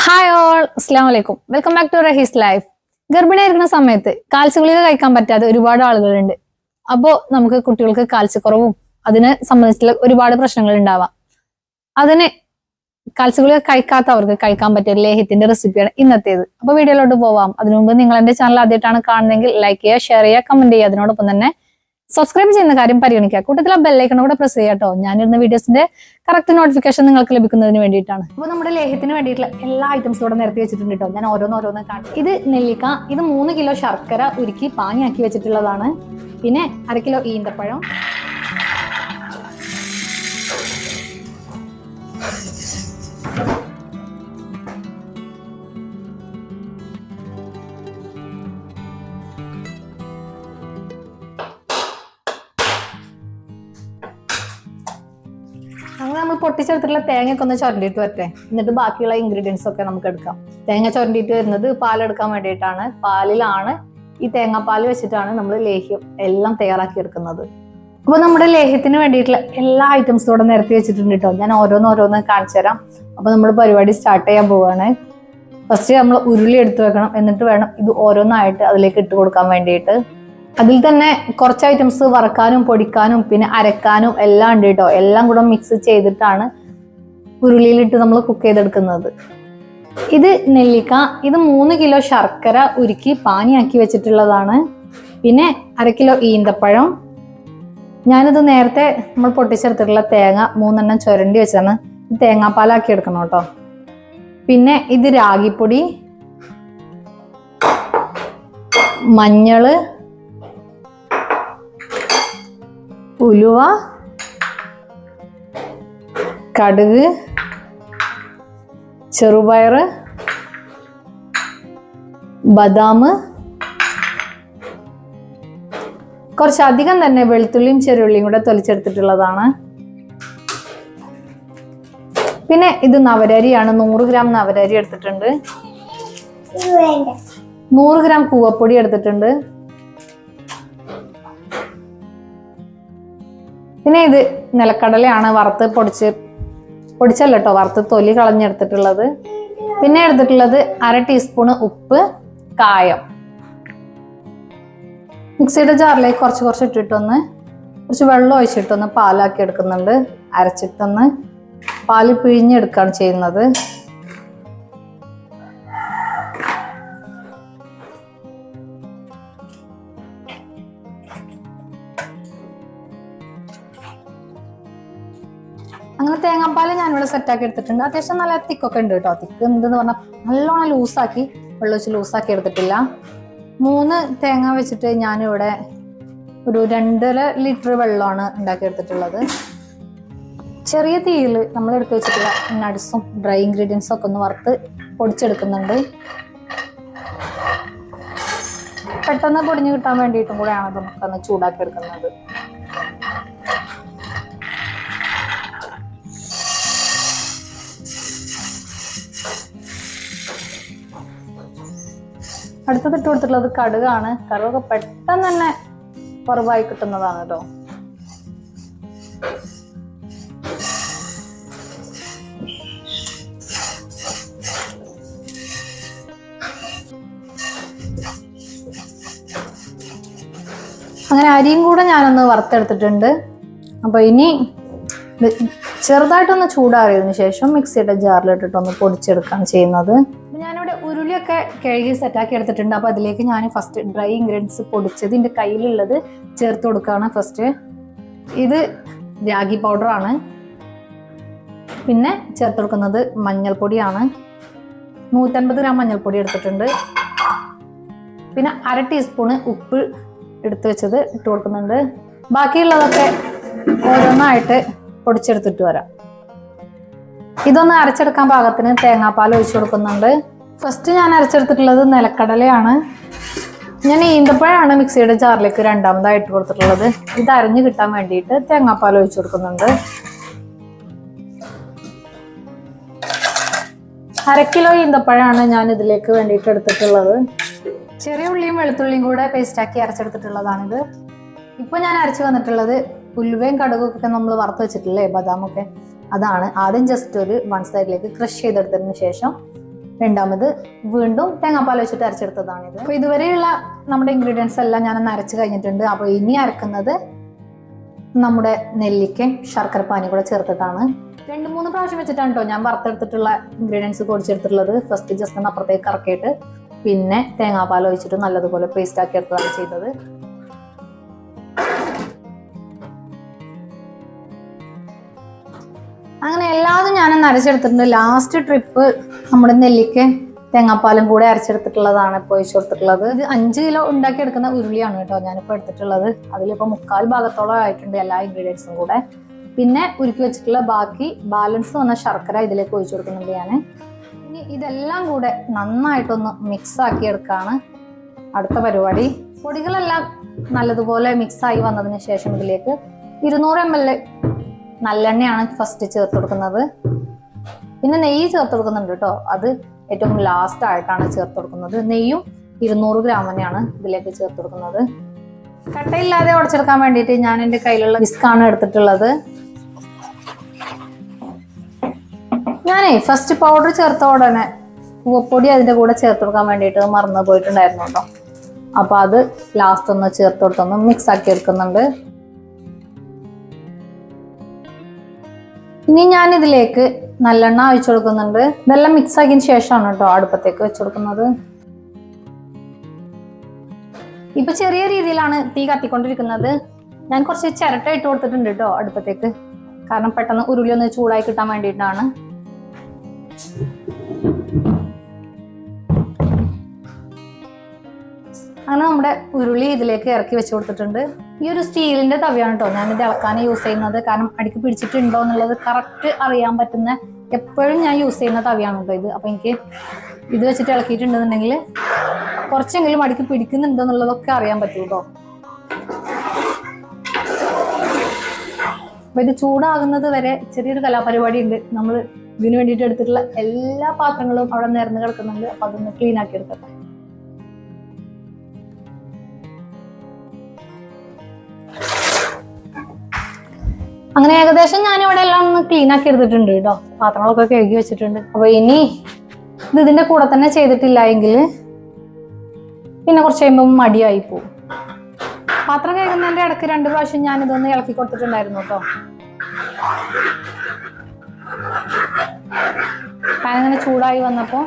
Hi all, അസ്സലാമു അലൈക്കും. Welcome back to Rahees life. ഗർഭിണിയായിരിക്കുന്ന സമയത്ത് കാൽസ്യ ഗുളിക കഴിക്കാൻ പറ്റാതെ ഒരുപാട് ആളുകളുണ്ട്. അപ്പോൾ നമുക്ക് കുട്ടികൾക്ക് കാൽസ്യക്കുറവും അതിനെ സംബന്ധിച്ചുള്ള ഒരുപാട് പ്രശ്നങ്ങൾ ഉണ്ടാവാം. അതിന് കാൽസ്യ ഗുളിക കഴിക്കാത്തവർക്ക് കഴിക്കാൻ പറ്റിയ ലേഹ്യത്തിന്റെ റെസിപ്പിയാണ് ഇന്നത്തേത്. അപ്പൊ വീഡിയോയിലോട്ട് പോവാം. അതിനു മുമ്പ് നിങ്ങൾ എന്റെ ചാനൽ ആദ്യമായിട്ടാണ് കാണുന്നതെങ്കിൽ ലൈക്ക് ചെയ്യുക, ഷെയർ ചെയ്യുക, കമന്റ് ചെയ്യുക. അതിനോടൊപ്പം തന്നെ സബ്സ്ക്രൈബ് ചെയ്യുന്ന കാര്യം പരിഗണിക്കുക. കൂട്ടത്തിൽ ആ ബെല്ലൈക്കൺ കൂടെ പ്രസ് ചെയ്യുക കേട്ടോ. ഞാനിരുന്ന വീഡിയോസിന്റെ കറക്റ്റ് നോട്ടിഫിക്കേഷൻ നിങ്ങൾക്ക് ലഭിക്കുന്നതിന് വേണ്ടിയിട്ടാണ്. അപ്പോൾ നമ്മുടെ ലേഹ്യത്തിന് വേണ്ടിയിട്ടുള്ള എല്ലാ ഐറ്റംസും ഇവിടെ നിരത്തി വെച്ചിട്ടുണ്ട് കേട്ടോ. ഞാൻ ഓരോന്ന് കാണിക്കും. ഇത് നെല്ലിക്ക, ഇത് 3 കിലോ ശർക്കര ഉരുക്കി പാനിയാക്കി വെച്ചിട്ടുള്ളതാണ്. പിന്നെ 1/2 കിലോ ഈന്തപ്പഴം, നമ്മൾ പൊട്ടിച്ചെടുത്തിട്ടുള്ള തേങ്ങയൊക്കെ ഒന്ന് ചുരണ്ടിയിട്ട് വരട്ടെ. എന്നിട്ട് ബാക്കിയുള്ള ഇൻഗ്രീഡിയൻസ് ഒക്കെ നമുക്ക് എടുക്കാം. തേങ്ങ ചുരണ്ടിയിട്ട് വരുന്നത് പാലെടുക്കാൻ വേണ്ടിയിട്ടാണ്. പാലിലാണ് ഈ തേങ്ങാപ്പാൽ വെച്ചിട്ടാണ് നമ്മൾ ലേഹ്യം എല്ലാം തയ്യാറാക്കി എടുക്കുന്നത്. അപ്പൊ നമ്മുടെ ലേഹ്യത്തിന് വേണ്ടിയിട്ടുള്ള എല്ലാ ഐറ്റംസും ഇവിടെ നിരത്തി വെച്ചിട്ടുണ്ട് കേട്ടോ. ഞാൻ ഓരോന്ന് കാണിച്ചു തരാം. അപ്പൊ നമ്മൾ പരിപാടി സ്റ്റാർട്ട് ചെയ്യാൻ പോവാണ്. ഫസ്റ്റ് നമ്മൾ ഉരുളി എടുത്തു വെക്കണം. എന്നിട്ട് വേണം ഇത് ഓരോന്നായിട്ട് അതിലേക്ക് ഇട്ട് കൊടുക്കാൻ വേണ്ടിയിട്ട്. അതിൽ തന്നെ കുറച്ച് ഐറ്റംസ് വറക്കാനും പൊടിക്കാനും പിന്നെ അരക്കാനും എല്ലാം ഉണ്ട് കേട്ടോ. എല്ലാം കൂടെ മിക്സ് ചെയ്തിട്ടാണ് ഉരുളിയിലിട്ട് നമ്മൾ കുക്ക് ചെയ്തെടുക്കുന്നത്. ഇത് നെല്ലിക്ക, ഇത് 3 കിലോ ശർക്കര ഉരുക്കി പാനിയാക്കി വെച്ചിട്ടുള്ളതാണ്. പിന്നെ 1/2 കിലോ ഈന്തപ്പഴം. ഞാനിത് നേരത്തെ നമ്മൾ പൊട്ടിച്ചെടുത്തിട്ടുള്ള തേങ്ങ 3 ചുരണ്ടി വെച്ചാണ് തേങ്ങാപ്പാലാക്കി എടുക്കണം കേട്ടോ. പിന്നെ ഇത് രാഗിപ്പൊടി, മഞ്ഞള്, ഉലുവ, കടുക്, ചെറുപയർ, ബദാം, കുറച്ചധികം തന്നെ വെളുത്തുള്ളിയും ചെറുള്ളിയും കൂടെ തൊലിച്ചെടുത്തിട്ടുള്ളതാണ്. പിന്നെ ഇത് നവരരിയാണ്. 100 ഗ്രാം നവരരി എടുത്തിട്ടുണ്ട്. 100 ഗ്രാം കൂവപ്പൊടി എടുത്തിട്ടുണ്ട്. പിന്നെ ഇത് നിലക്കടലയാണ് വറുത്ത് പൊടിച്ചല്ല കേട്ടോ, വറുത്ത് തൊലി കളഞ്ഞെടുത്തിട്ടുള്ളത്. പിന്നെ എടുത്തിട്ടുള്ളത് 1/2 ടീസ്പൂണ് ഉപ്പ്, കായം. മിക്സിയുടെ ജാറിലേക്ക് കുറച്ച് ഇട്ടിട്ടൊന്ന് കുറച്ച് വെള്ളം ഒഴിച്ചിട്ടൊന്ന് പാലാക്കി എടുക്കുന്നുണ്ട്. അരച്ചിട്ടൊന്ന് പാല് പിഴിഞ്ഞെടുക്കുകയാണ് ചെയ്യുന്നത്. അങ്ങനെ തേങ്ങാപ്പാൽ ഞാനിവിടെ സെറ്റാക്കി എടുത്തിട്ടുണ്ട്. അത്യാവശ്യം നല്ല തിക്കൊക്കെ ഉണ്ട് കേട്ടോ. തിക്ക് എന്തെന്ന് പറഞ്ഞാൽ നല്ലോണം ലൂസാക്കി വെള്ളം വെച്ച് ലൂസാക്കി എടുത്തിട്ടില്ല. 3 തേങ്ങ വെച്ചിട്ട് ഞാനിവിടെ ഒരു 2.5 ലിറ്റർ വെള്ളമാണ് ഉണ്ടാക്കി എടുത്തിട്ടുള്ളത്. ചെറിയ തീയിൽ നമ്മൾ എടുത്ത് വെച്ചിട്ടുള്ള നട്ട്സും ഡ്രൈ ഇൻഗ്രീഡിയൻസും ഒക്കെ ഒന്ന് വറുത്ത് പൊടിച്ചെടുക്കുന്നുണ്ട്. പെട്ടെന്ന് പൊടിഞ്ഞു കിട്ടാൻ വേണ്ടിയിട്ടും കൂടെയാണ് നമുക്കൊന്ന് ചൂടാക്കി എടുക്കുന്നത്. അടുത്തത് ഇട്ട് കൊടുത്തിട്ടുള്ളത് കടുകാണ്. കടുകൊക്കെ പെട്ടെന്ന് തന്നെ കുറവായി കിട്ടുന്നതാണ് കേട്ടോ. അങ്ങനെ അരിയും കൂടെ ഞാനൊന്ന് വറുത്തെടുത്തിട്ടുണ്ട്. അപ്പൊ ഇനി ചെറുതായിട്ടൊന്ന് ചൂടാറിയതിനു ശേഷം മിക്സിയുടെ ജാറിലിട്ടിട്ടൊന്ന് പൊടിച്ചെടുക്കുകയാണ് ചെയ്യുന്നത്. ഞാനിവിടെ ഉരുളിയൊക്കെ കഴുകി സെറ്റാക്കി എടുത്തിട്ടുണ്ട്. അപ്പൊ അതിലേക്ക് ഞാൻ ഫസ്റ്റ് ഡ്രൈ ഇൻഗ്രീഡിയൻസ് പൊടിച്ചത് എൻ്റെ കയ്യിലുള്ളത് ചേർത്ത് കൊടുക്കുകയാണ്. ഫസ്റ്റ് ഇത് രാഗി പൗഡറാണ്. പിന്നെ ചേർത്ത് കൊടുക്കുന്നത് മഞ്ഞൾപ്പൊടിയാണ്. 150 ഗ്രാം മഞ്ഞൾപ്പൊടി എടുത്തിട്ടുണ്ട്. പിന്നെ 1/2 ടീസ്പൂണ് ഉപ്പ് എടുത്തു വെച്ചത് ഇട്ട് കൊടുക്കുന്നുണ്ട്. ബാക്കിയുള്ളതൊക്കെ ഓരോന്നായിട്ട് പൊടിച്ചെടുത്തിട്ട് വരാം. ഇതൊന്ന് അരച്ചെടുക്കാൻ പാകത്തിന് തേങ്ങാപ്പാൽ ഒഴിച്ചു കൊടുക്കുന്നുണ്ട്. ഫസ്റ്റ് ഞാൻ അരച്ചെടുത്തിട്ടുള്ളത് നിലക്കടലയാണ്. ഞാൻ ഈന്തപ്പഴമാണ് മിക്സിയുടെ ജാറിലേക്ക് രണ്ടാമതായിട്ട് കൊടുത്തിട്ടുള്ളത്. ഇത് അരഞ്ഞു കിട്ടാൻ വേണ്ടിയിട്ട് തേങ്ങാപ്പാൽ ഒഴിച്ചു കൊടുക്കുന്നുണ്ട്. 1/2 കിലോ ഈന്തപ്പഴമാണ് ഞാൻ ഇതിലേക്ക് വേണ്ടിയിട്ട് എടുത്തിട്ടുള്ളത്. ചെറിയ ഉള്ളിയും വെളുത്തുള്ളിയും കൂടെ പേസ്റ്റാക്കി അരച്ചെടുത്തിട്ടുള്ളതാണിത്. ഇപ്പൊ ഞാൻ അരച്ചു വന്നിട്ടുള്ളത് ഉലുവയും കടുകൊക്കെ നമ്മൾ വറുത്ത് വെച്ചിട്ടില്ലേ, ബദാമൊക്കെ, അതാണ്. ആദ്യം ജസ്റ്റ് ഒരു 1 സൈഡിലേക്ക് ക്രഷ് ചെയ്തെടുത്തതിന് ശേഷം രണ്ടാമത് വീണ്ടും തേങ്ങാപ്പാൽ വെച്ചിട്ട് അരച്ചെടുത്തതാണിത്. അപ്പൊ ഇതുവരെയുള്ള നമ്മുടെ ഇൻഗ്രീഡിയൻസ് എല്ലാം ഞാൻ അരച്ച് കഴിഞ്ഞിട്ടുണ്ട്. അപ്പൊ ഇനി അരക്കുന്നത് നമ്മുടെ നെല്ലിക്കയും ശർക്കര പാനി കൂടെ ചേർത്തിട്ടാണ്. 2-3 പ്രാവശ്യം വെച്ചിട്ടാണ് കേട്ടോ ഞാൻ വറുത്തെടുത്തിട്ടുള്ള ഇൻഗ്രീഡിയൻസ് പൊടിച്ചെടുത്തിട്ടുള്ളത്. ഫസ്റ്റ് ജസ്റ്റ് ഒന്ന് അപ്പുറത്തേക്ക് കറക്കിയിട്ട് പിന്നെ തേങ്ങാപ്പാൽ ഒഴിച്ചിട്ട് നല്ലതുപോലെ പേസ്റ്റ് ആക്കി എടുത്തതാണ് ചെയ്തത്. അങ്ങനെ എല്ലാതും ഞാനൊന്ന് അരച്ചെടുത്തിട്ടുണ്ട്. ലാസ്റ്റ് ട്രിപ്പ് നമ്മുടെ നെല്ലിക്ക തേങ്ങാപ്പാലും കൂടെ അരച്ചെടുത്തിട്ടുള്ളതാണ് ഇപ്പോൾ ഒഴിച്ചു കൊടുത്തിട്ടുള്ളത്. ഇത് 5 കിലോ ഉണ്ടാക്കി എടുക്കുന്ന ഉരുളിയാണ് കേട്ടോ ഞാനിപ്പോൾ എടുത്തിട്ടുള്ളത്. അതിലിപ്പോൾ 3/4 ഭാഗത്തോളം ആയിട്ടുണ്ട് എല്ലാ ഇൻഗ്രീഡിയൻസും കൂടെ. പിന്നെ ഉരുക്കി വെച്ചിട്ടുള്ള ബാക്കി ബാലൻസ് വന്ന ശർക്കര ഇതിലേക്ക് ഒഴിച്ചു കൊടുക്കുന്നുണ്ട് ഞാൻ. ഇനി ഇതെല്ലാം കൂടെ നന്നായിട്ടൊന്ന് മിക്സ് ആക്കി എടുക്കുകയാണ് അടുത്ത പരിപാടി. പൊടികളെല്ലാം നല്ലതുപോലെ മിക്സായി വന്നതിന് ശേഷം ഇതിലേക്ക് 200 ml നല്ലെണ്ണയാണ് ഫസ്റ്റ് ചേർത്ത് കൊടുക്കുന്നത്. പിന്നെ നെയ്യ് ചേർത്ത് കൊടുക്കുന്നുണ്ട് കേട്ടോ. അത് ഏറ്റവും ലാസ്റ്റ് ആയിട്ടാണ് ചേർത്ത് കൊടുക്കുന്നത്. നെയ്യും 200 ഗ്രാം തന്നെയാണ് ഇതിലേക്ക് ചേർത്ത് കൊടുക്കുന്നത്. കട്ടയില്ലാതെ ഉടച്ചെടുക്കാൻ വേണ്ടിയിട്ട് ഞാൻ എൻ്റെ കയ്യിലുള്ള വിസ്കാണ് എടുത്തിട്ടുള്ളത്. ഞാനേ ഫസ്റ്റ് പൗഡർ ചേർത്ത ഉടനെ ഉവപ്പൊടി അതിൻ്റെ കൂടെ ചേർത്ത് കൊടുക്കാൻ വേണ്ടിയിട്ട് മറന്നു പോയിട്ടുണ്ടായിരുന്നു കേട്ടോ. അപ്പൊ അത് ലാസ്റ്റ് ഒന്ന് ചേർത്ത് കൊടുത്തൊന്ന് മിക്സ് ആക്കി എടുക്കുന്നുണ്ട്. ഇനി ഞാൻ ഇതിലേക്ക് നല്ലെണ്ണ ഒഴിച്ചു കൊടുക്കുന്നുണ്ട്. ഇതെല്ലാം മിക്സ് ആക്കിയതിന് ശേഷമാണ് കേട്ടോ അടുപ്പത്തേക്ക് വെച്ചു കൊടുക്കുന്നത്. ഇപ്പൊ ചെറിയ രീതിയിലാണ് തീ കത്തിക്കൊണ്ടിരിക്കുന്നത്. ഞാൻ കുറച്ച് ചിരട്ട ഇട്ട് കൊടുത്തിട്ടുണ്ട് കേട്ടോ അടുപ്പത്തേക്ക്. കാരണം പെട്ടെന്ന് ഉരുളി ഒന്ന് ചൂടായി കിട്ടാൻ വേണ്ടിയിട്ടാണ്. അങ്ങനെ നമ്മുടെ ഉരുളി ഇതിലേക്ക് ഇറക്കി വെച്ച് കൊടുത്തിട്ടുണ്ട്. ഈ ഒരു സ്റ്റീലിന്റെ തവിയാണ് കേട്ടോ ഞാനിത് ഇളക്കാൻ യൂസ് ചെയ്യുന്നത്. കാരണം അടിക്ക് പിടിച്ചിട്ടുണ്ടോ എന്നുള്ളത് കറക്റ്റ് അറിയാൻ പറ്റുന്ന എപ്പോഴും ഞാൻ യൂസ് ചെയ്യുന്ന തവിയാണ് കേട്ടോ ഇത്. അപ്പൊ എനിക്ക് ഇത് വെച്ചിട്ട് ഇളക്കിയിട്ടുണ്ടെന്നുണ്ടെങ്കിൽ കുറച്ചെങ്കിലും അടിക്ക് പിടിക്കുന്നുണ്ടോ എന്നുള്ളതൊക്കെ അറിയാൻ പറ്റും കേട്ടോ. അപ്പൊ ഇത് ചൂടാകുന്നത് വരെ ചെറിയൊരു കലാപരിപാടി ഉണ്ട്. നമ്മൾ ഇതിനു വേണ്ടിയിട്ട് എടുത്തിട്ടുള്ള എല്ലാ പാത്രങ്ങളും അവിടെ നിരന്ന് കിടക്കുന്നുണ്ട്. അപ്പൊ അതൊന്ന് ക്ലീൻ ആക്കി എടുക്കട്ടെ. അങ്ങനെ ഏകദേശം ഞാൻ ഇവിടെ എല്ലാം ഒന്ന് ക്ലീൻ ആക്കി എടുത്തിട്ടുണ്ട് കേട്ടോ. പാത്രങ്ങളൊക്കെ കഴുകി വെച്ചിട്ടുണ്ട്. അപ്പൊ ഇനി ഇത് ഇതിന്റെ കൂടെ തന്നെ ചെയ്തിട്ടില്ല എങ്കിൽ പിന്നെ കുറച്ച് കഴിയുമ്പോൾ മടിയായി പോകും. പാത്രം കഴുകുന്നതിന്റെ ഇടയ്ക്ക് 2 പ്രാവശ്യം ഞാൻ ഇതൊന്ന് ഇളക്കി കൊടുത്തിട്ടുണ്ടായിരുന്നു കേട്ടോ. പാൻ ഇങ്ങനെ ചൂടായി വന്നപ്പോൾ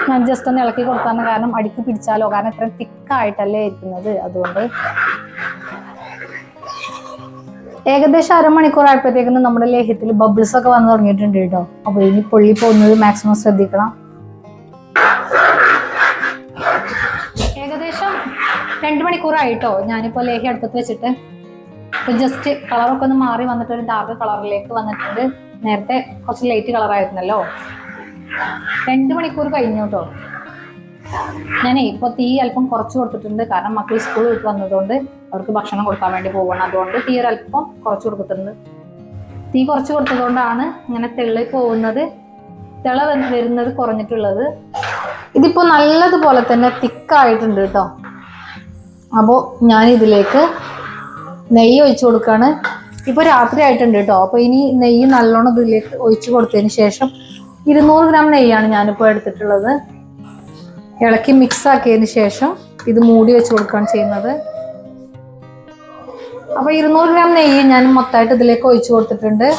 ഞാൻ ജസ്റ്റ് ഒന്ന് ഇളക്കി കൊടുത്താണ്. കാരണം അടിക്ക് പിടിച്ചാലോ, കാരണം ഇത്ര തിക്കായിട്ടല്ലേ ഇരിക്കുന്നത്. അതുകൊണ്ട് ഏകദേശം 1/2 മണിക്കൂർ ആയപ്പോഴത്തേക്കും നമ്മുടെ ലേഹ്യത്തിൽ ബബിൾസ് ഒക്കെ വന്നു തുടങ്ങിയിട്ടുണ്ട് കേട്ടോ. അപ്പൊ ഇനി പൊള്ളി പോകുന്നത് മാക്സിമം ശ്രദ്ധിക്കണം. ഏകദേശം 2 മണിക്കൂറായിട്ടോ ഞാനിപ്പോ ലേഹ്യം അടുപ്പത്ത് വെച്ചിട്ട്. ഇപ്പൊ ജസ്റ്റ് കളറൊക്കെ ഒന്ന് മാറി വന്നിട്ട് ഒരു ഡാർക്ക് കളറിലേക്ക് വന്നിട്ടുണ്ട്. നേരത്തെ കുറച്ച് ലൈറ്റ് കളറായിരുന്നല്ലോ. 2 മണിക്കൂർ കഴിഞ്ഞു കേട്ടോ. ഞാനേ ഇപ്പൊ തീ അല്പം കുറച്ച് കൊടുത്തിട്ടുണ്ട്. കാരണം മക്കൾ സ്കൂൾ വിട്ട് വന്നതുകൊണ്ട് അവർക്ക് ഭക്ഷണം കൊടുക്കാൻ വേണ്ടി പോകണം. അതുകൊണ്ട് തീ ഒരല്പം കുറച്ച് കൊടുത്തിട്ടുണ്ട്. തീ കുറച്ച് കൊടുത്തതുകൊണ്ടാണ് ഇങ്ങനെ തെള്ളി പോകുന്നത്, വരുന്നത് കുറഞ്ഞിട്ടുള്ളത്. ഇതിപ്പോ നല്ലതുപോലെ തന്നെ തിക്കായിട്ടുണ്ട് കേട്ടോ. അപ്പോ ഞാൻ ഇതിലേക്ക് നെയ്യ് ഒഴിച്ചു കൊടുക്കാണ്. ഇപ്പൊ രാത്രി ആയിട്ടുണ്ട് കേട്ടോ. അപ്പൊ ഇനി നെയ്യ് നല്ലോണം ഇതിലേക്ക് ഒഴിച്ചു കൊടുത്തതിന് ശേഷം 200 ഗ്രാം നെയ്യാണ് ഞാനിപ്പോ എടുത്തിട്ടുള്ളത്. ഇളക്കി മിക്സ് ആക്കിയതിന് ശേഷം ഇത് മൂടി വെച്ച് കൊടുക്കുകയാണ് ചെയ്യുന്നത്. അപ്പൊ 200 ഗ്രാം നെയ്യ് ഞാൻ മൊത്തമായിട്ട് ഇതിലേക്ക് ഒഴിച്ചു കൊടുത്തിട്ടുണ്ട്.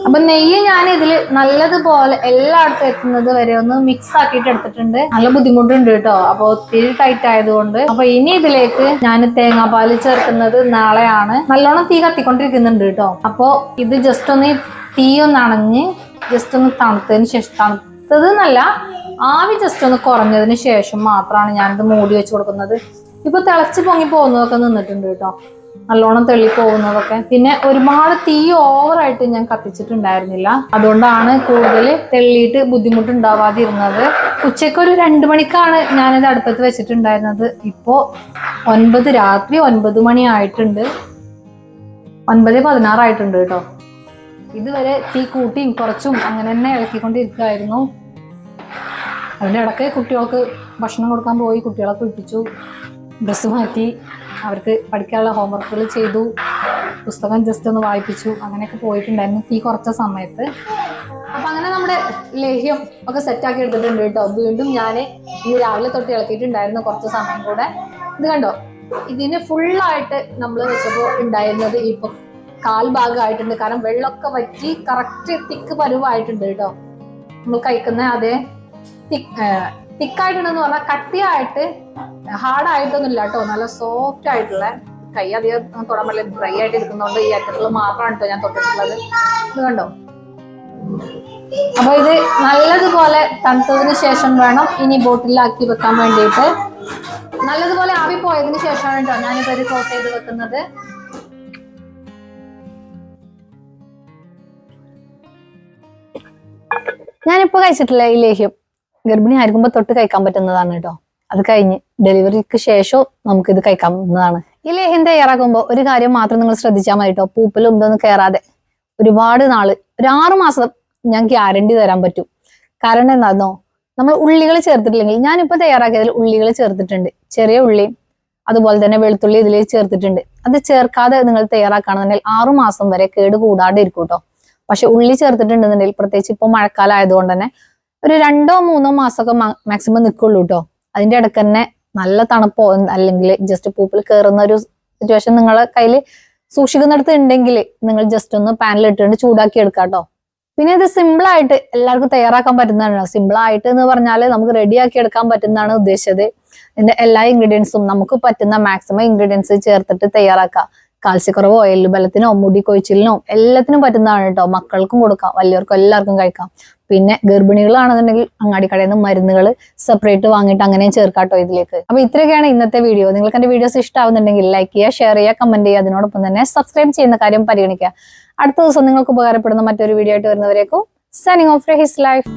അപ്പൊ നെയ്യ് ഞാൻ ഇതിൽ നല്ലതുപോലെ എല്ലായിടത്തും എത്തുന്നത് വരെ ഒന്ന് മിക്സ് ആക്കിയിട്ട് എടുത്തിട്ടുണ്ട്. നല്ല ബുദ്ധിമുട്ടുണ്ട് കേട്ടോ. അപ്പൊ ഒത്തിരി ടൈറ്റ് ആയതുകൊണ്ട്. അപ്പൊ ഇനി ഇതിലേക്ക് ഞാൻ തേങ്ങാപ്പാല് ചേർക്കുന്നത് നാളെയാണ്. നല്ലോണം തീ കത്തിക്കൊണ്ടിരിക്കുന്നുണ്ട് കേട്ടോ. അപ്പൊ ഇത് ജസ്റ്റ് ഒന്ന് തീ ഒന്ന് അണഞ്ഞ് ജസ്റ്റ് ഒന്ന് തണുത്തതിന് ശേഷം, തണുത്തത് എന്നല്ല ആവി ജസ്റ്റ് ഒന്ന് കുറഞ്ഞതിന് ശേഷം മാത്രമാണ് ഞാനിത് മൂടി വെച്ച് കൊടുക്കുന്നത്. ഇപ്പൊ തിളച്ച് പൊങ്ങി പോകുന്നതൊക്കെ നിന്നിട്ടുണ്ട് കേട്ടോ. നല്ലോണം തെളി പോകുന്നതൊക്കെ. പിന്നെ ഒരുപാട് തീ ഓവറായിട്ട് ഞാൻ കത്തിച്ചിട്ടുണ്ടായിരുന്നില്ല. അതുകൊണ്ടാണ് കൂടുതൽ തെള്ളിയിട്ട് ബുദ്ധിമുട്ടുണ്ടാവാതിരുന്നത്. ഉച്ചയ്ക്ക് ഒരു 2 മണിക്കാണ് ഞാനിത് അടുപ്പത്ത് വെച്ചിട്ടുണ്ടായിരുന്നത്. ഇപ്പോ രാത്രി 9 മണി ആയിട്ടുണ്ട്. 9:16 ആയിട്ടുണ്ട് കേട്ടോ. ഇതുവരെ തീ കൂട്ടിയും കുറച്ചും അങ്ങനെ തന്നെ ഇളക്കിക്കൊണ്ടിരിക്കുകയായിരുന്നു. അതിൻ്റെ ഇടയ്ക്ക് കുട്ടികൾക്ക് ഭക്ഷണം കൊടുക്കാൻ പോയി, കുട്ടികളെ കുളിപ്പിച്ചു, ഡ്രസ്സ് മാറ്റി, അവർക്ക് പഠിക്കാനുള്ള ഹോംവർക്കുകൾ ചെയ്തു, പുസ്തകം ജസ്റ്റ് ഒന്ന് വായിപ്പിച്ചു, അങ്ങനെയൊക്കെ പോയിട്ടുണ്ടായിരുന്നു തീ കുറച്ച സമയത്ത്. അപ്പൊ അങ്ങനെ നമ്മുടെ ലേഹ്യം ഒക്കെ സെറ്റാക്കി എടുത്തിട്ടുണ്ട് കേട്ടോ. വീണ്ടും ഞാൻ ഇന്ന് രാവിലെ തൊട്ട് ഇളക്കിയിട്ടുണ്ടായിരുന്നു കുറച്ച് സമയം കൂടെ. ഇത് കണ്ടോ, ഇതിന് ഫുള്ളായിട്ട് നമ്മൾ വെച്ചപ്പോൾ ഉണ്ടായിരുന്നത് ഇപ്പൊ കാൽ ഭാഗമായിട്ടുണ്ട്. കാരണം വെള്ളമൊക്കെ വറ്റി കറക്റ്റ് തിക്ക് പരുവായിട്ടുണ്ട് കേട്ടോ. നമ്മൾ കഴിക്കുന്ന അതേ തിക്കായിട്ടുണ്ടെന്ന് പറഞ്ഞാൽ കട്ടിയായിട്ട് ഹാർഡായിട്ടൊന്നുമില്ല കേട്ടോ, നല്ല സോഫ്റ്റ് ആയിട്ടുള്ള. കൈ അധികം തൊടാൻ പറ്റില്ല, ഡ്രൈ ആയിട്ട് ഇരിക്കുന്നതുകൊണ്ട് ഈ അറ്റത്തുള്ള മാത്രമാണ് കേട്ടോ ഞാൻ തൊട്ടിട്ടുള്ളത്. ഇത് കണ്ടോ. അപ്പൊ ഇത് നല്ലതുപോലെ തണുത്തതിന് ശേഷം വേണം ഇനി ബോട്ടിലാക്കി വെക്കാൻ വേണ്ടിയിട്ട്. നല്ലതുപോലെ ആവി പോയതിനു ശേഷമാണ് കേട്ടോ ഞാനിപ്പോ ഇത് ക്ലോസ് ചെയ്ത് വെക്കുന്നത്. ഞാനിപ്പോ കഴിച്ചിട്ടില്ല ഈ ലേഹ്യം. ഗർഭിണി ആയിരിക്കുമ്പോ തൊട്ട് കഴിക്കാൻ പറ്റുന്നതാണ് കേട്ടോ. അത് കഴിഞ്ഞ് ഡെലിവറിക്ക് ശേഷവും നമുക്ക് ഇത് കഴിക്കാവുന്നതാണ്. ഈ ലേഹ്യം തയ്യാറാക്കുമ്പോൾ ഒരു കാര്യം മാത്രം നിങ്ങൾ ശ്രദ്ധിച്ചാൽ മതി കേട്ടോ. പൂപ്പലും ഇതൊന്നും കയറാതെ ഒരുപാട് നാള്, ഒരു 6 മാസം ഞാൻ ഗ്യാരണ്ടി തരാൻ പറ്റും. കാരണം എന്താണെന്നോ, നമ്മൾ ഉള്ളികൾ ചേർത്തിട്ടില്ലെങ്കിൽ, ഞാനിപ്പോ തയ്യാറാക്കിയതിൽ ഉള്ളികൾ ചേർത്തിട്ടുണ്ട്, ചെറിയ ഉള്ളിയും അതുപോലെ തന്നെ വെളുത്തുള്ളി ഇതിൽ ചേർത്തിട്ടുണ്ട്. അത് ചേർക്കാതെ നിങ്ങൾ തയ്യാറാക്കുകയാണെന്നുണ്ടെങ്കിൽ 6 മാസം വരെ കേട് കൂടാതെ ഇരിക്കും കേട്ടോ. പക്ഷെ ഉള്ളി ചേർത്തിട്ടുണ്ടെന്നുണ്ടെങ്കിൽ, പ്രത്യേകിച്ച് ഇപ്പൊ മഴക്കാലം ആയതുകൊണ്ട് തന്നെ ഒരു 2-3 മാസമൊക്കെ മാക്സിമം നിൽക്കുള്ളൂ കേട്ടോ. അതിന്റെ ഇടയ്ക്ക് തന്നെ നല്ല തണുപ്പോ അല്ലെങ്കിൽ ജസ്റ്റ് പൂപ്പിൽ കയറുന്ന ഒരു സിറ്റുവേഷൻ നിങ്ങളെ കയ്യിൽ സൂക്ഷിക്കുന്നിടത്ത് ഉണ്ടെങ്കിൽ നിങ്ങൾ ജസ്റ്റ് ഒന്ന് പാനിൽ ഇട്ടുകൊണ്ട് ചൂടാക്കി എടുക്കാം കേട്ടോ. പിന്നെ ഇത് സിമ്പിൾ ആയിട്ട് എല്ലാവർക്കും തയ്യാറാക്കാൻ പറ്റുന്നതാണ്. സിമ്പിൾ ആയിട്ട് എന്ന് പറഞ്ഞാൽ നമുക്ക് റെഡിയാക്കി എടുക്കാൻ പറ്റുന്നതാണ് ഉദ്ദേശിച്ചത്. ഇതിന്റെ എല്ലാ ഇൻഗ്രീഡിയൻസും നമുക്ക് പറ്റുന്ന മാക്സിമം ഇൻഗ്രീഡിയൻസ് ചേർത്തിട്ട് തയ്യാറാക്കാം. കാൽസ്യക്കുറവോ എല്ലുബലത്തിനോ മുടി കൊഴിച്ചിലിനോ എല്ലാത്തിനും പറ്റുന്നതാണ് കേട്ടോ. മക്കൾക്കും കൊടുക്കാം, വലിയവർക്കും എല്ലാവർക്കും കഴിക്കാം. പിന്നെ ഗർഭിണികളാണെന്നുണ്ടെങ്കിൽ അങ്ങാടി കടയിൽ നിന്ന് മരുന്നുകൾ സെപ്പറേറ്റ് വാങ്ങിയിട്ട് അങ്ങനെയും ചേർക്കാം കേട്ടോ ഇതിലേക്ക്. അപ്പൊ ഇത്രയൊക്കെയാണ് ഇന്നത്തെ വീഡിയോ. നിങ്ങൾക്ക് എന്റെ വീഡിയോസ് ഇഷ്ടമാവുന്നുണ്ടെങ്കിൽ ലൈക്ക് ചെയ്യുക, ഷെയർ ചെയ്യുക, കമന്റ് ചെയ്യുക. അതിനോടൊപ്പം തന്നെ സബ്സ്ക്രൈബ് ചെയ്യുന്ന കാര്യം പരിഗണിക്കുക. അടുത്ത ദിവസം നിങ്ങൾക്ക് ഉപകാരപ്പെടുന്ന മറ്റൊരു വീഡിയോ ആയിട്ട് വരുന്നവരേക്കും സൈനിങ് ഓഫ് ഹിസ് ലൈഫ്.